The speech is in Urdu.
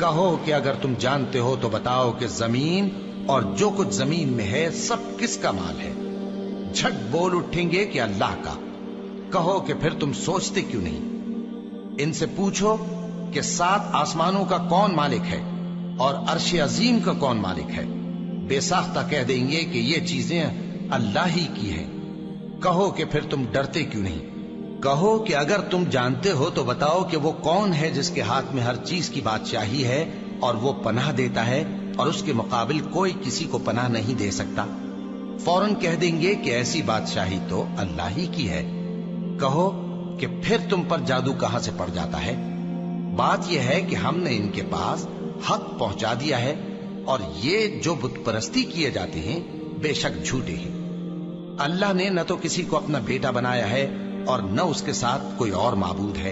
کہو کہ اگر تم جانتے ہو تو بتاؤ کہ زمین اور جو کچھ زمین میں ہے سب کس کا مال ہے؟ جھٹ بول اٹھیں گے کہ اللہ کا۔ کہو کہ پھر تم سوچتے کیوں نہیں؟ ان سے پوچھو کہ 7 آسمانوں کا کون مالک ہے اور عرش عظیم کا کون مالک ہے؟ بے ساختہ کہہ دیں گے کہ یہ چیزیں اللہ ہی کی ہیں۔ کہو کہ پھر تم ڈرتے کیوں نہیں؟ کہو کہ اگر تم جانتے ہو تو بتاؤ کہ وہ کون ہے جس کے ہاتھ میں ہر چیز کی بادشاہی ہے اور وہ پناہ دیتا ہے اور اس کے مقابل کوئی کسی کو پناہ نہیں دے سکتا؟ فوراً کہہ دیں گے کہ ایسی بادشاہی تو اللہ ہی کی ہے۔ کہو کہ پھر تم پر جادو کہاں سے پڑ جاتا ہے؟ بات یہ ہے کہ ہم نے ان کے پاس حق پہنچا دیا ہے اور یہ جو بت پرستی کیے جاتے ہیں بے شک جھوٹے ہیں۔ اللہ نے نہ تو کسی کو اپنا بیٹا بنایا ہے اور نہ اس کے ساتھ کوئی اور معبود ہے۔